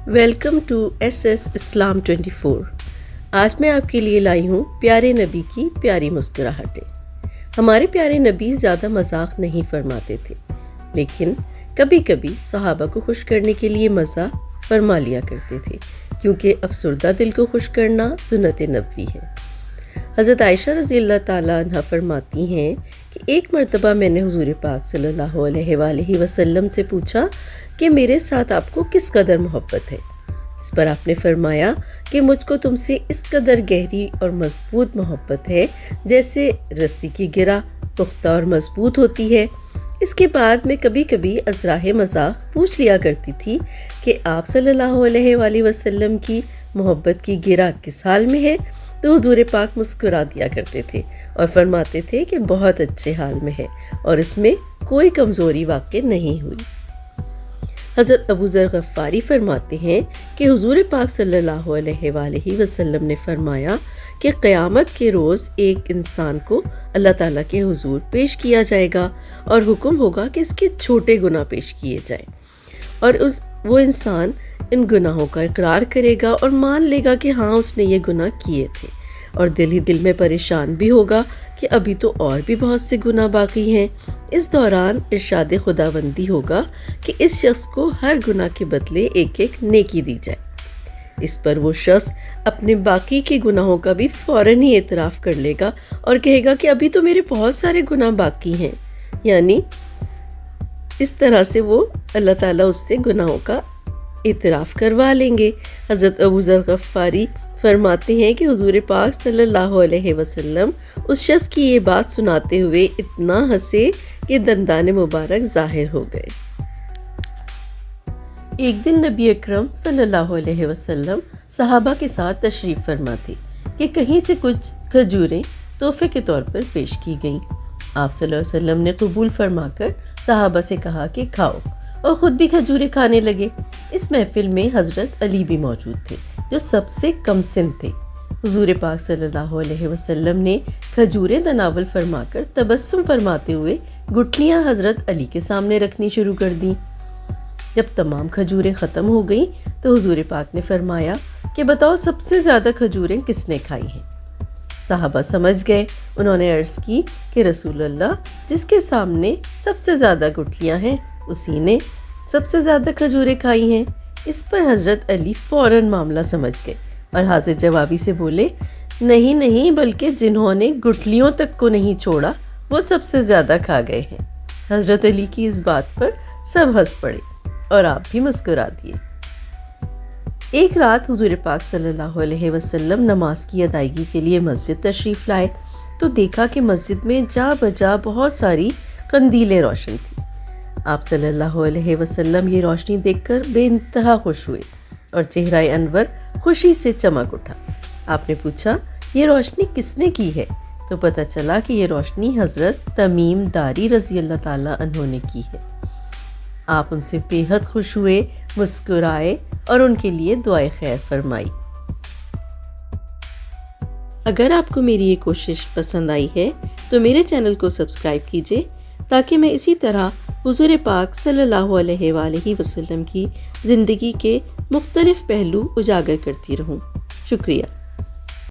Welcome to S S اسلام 24۔ آج میں آپ کے لیے لائی ہوں پیارے نبی کی پیاری مسکراہٹیں۔ ہمارے پیارے نبی زیادہ مذاق نہیں فرماتے تھے، لیکن کبھی کبھی صحابہ کو خوش کرنے کے لیے مزاح فرما لیا کرتے تھے، کیونکہ افسردہ دل کو خوش کرنا سنت نبوی ہے۔ حضرت عائشہ رضی اللہ تعالیٰ عنہ فرماتی ہیں کہ ایک مرتبہ میں نے حضور پاک صلی اللہ علیہ وآلہ وسلم سے پوچھا کہ میرے ساتھ آپ کو کس قدر محبت ہے۔ اس پر آپ نے فرمایا کہ مجھ کو تم سے اس قدر گہری اور مضبوط محبت ہے جیسے رسی کی گرہ پختہ اور مضبوط ہوتی ہے۔ اس کے بعد میں کبھی کبھی ازراہ مذاق پوچھ لیا کرتی تھی کہ آپ صلی اللہ علیہ وآلہ وسلم کی محبت کی گرہ کس حال میں ہے، تو حضور پاک مسکرا دیا کرتے تھے اور فرماتے تھے کہ بہت اچھے حال میں ہے اور اس میں کوئی کمزوری واقع نہیں ہوئی۔ حضرت ابو ذر غفاری فرماتے ہیں کہ حضور پاک صلی اللہ علیہ وآلہ وسلم نے فرمایا کہ قیامت کے روز ایک انسان کو اللہ تعالیٰ کے حضور پیش کیا جائے گا اور حکم ہوگا کہ اس کے چھوٹے گناہ پیش کیے جائیں، اور وہ انسان ان گناہوں کا اقرار کرے گا اور مان لے گا کہ ہاں اس نے یہ گناہ کیے تھے، اور دل ہی دل میں پریشان بھی ہوگا کہ ابھی تو اور بھی بہت سے گناہ باقی ہیں۔ اس دوران ارشاد خداوندی ہوگا کہ اس شخص کو ہر گناہ کے بدلے ایک ایک نیکی دی جائے۔ اس پر وہ شخص اپنے باقی کے گناہوں کا بھی فوراً ہی اعتراف کر لے گا اور کہے گا کہ ابھی تو میرے بہت سارے گناہ باقی ہیں، یعنی اس طرح سے وہ اللہ تعالیٰ اس سے گناہوں کا اعتراف کروا لیں گے۔ حضرت ابو ذر غفاری فرماتے ہیں کہ حضور پاک صلی اللہ علیہ وسلم اس شخص کی یہ بات سناتے ہوئے اتنا ہنسے کہ دندان مبارک ظاہر ہو گئے۔ ایک دن نبی اکرم صلی اللہ علیہ وسلم صحابہ کے ساتھ تشریف فرما تھے کہ کہیں سے کچھ کھجوریں تحفے کے طور پر پیش کی گئیں۔ آپ صلی اللہ علیہ وسلم نے قبول فرما کر صحابہ سے کہا کہ کھاؤ، اور خود بھی کھجوریں کھانے لگے۔ اس محفل میں حضرت علی بھی موجود تھے جو سب سے کم سن تھے۔ حضور پاک صلی اللہ علیہ وسلم نے کھجوریں تناول فرما کر تبسم فرماتے ہوئے گٹھلیاں حضرت علی کے سامنے رکھنی شروع کر دیں۔ جب تمام کھجوریں ختم ہو گئیں تو حضور پاک نے فرمایا کہ بتاؤ سب سے زیادہ کھجوریں کس نے کھائی ہیں؟ صحابہ سمجھ گئے۔ انہوں نے عرض کی کہ رسول اللہ، جس کے سامنے سب سے زیادہ گٹھلیاں ہیں اسی نے سب سے زیادہ کھجوریں کھائی ہیں۔ اس پر حضرت علی فوراً معاملہ سمجھ گئے اور حاضر جوابی سے بولے، نہیں بلکہ جنہوں نے گٹھلیوں تک کو نہیں چھوڑا وہ سب سے زیادہ کھا گئے ہیں۔ حضرت علی کی اس بات پر سب ہنس پڑے اور آپ بھی مسکرا دیے۔ ایک رات حضور پاک صلی اللہ علیہ وسلم نماز کی ادائیگی کے لیے مسجد تشریف لائے تو دیکھا کہ مسجد میں جا بجا بہت ساری قندیلیں روشن تھیں۔ آپ صلی اللہ علیہ وسلم یہ روشنی دیکھ کر بے انتہا خوش ہوئے اور چہرہ انور خوشی سے چمک اٹھا۔ آپ نے پوچھا، یہ روشنی کس نے کی ہے؟ تو پتہ چلا کہ یہ روشنی حضرت تمیم داری رضی اللہ تعالیٰ عنہ نے کی ہے۔ آپ ان سے بے حد خوش ہوئے، مسکرائے اور ان کے لیے دعائے خیر فرمائی۔ اگر آپ کو میری یہ کوشش پسند آئی ہے تو میرے چینل کو سبسکرائب کیجیے تاکہ میں اسی طرح حضور پاک صلی اللہ علیہ وآلہ وسلم کی زندگی کے مختلف پہلو اجاگر کرتی رہوں۔ شکریہ۔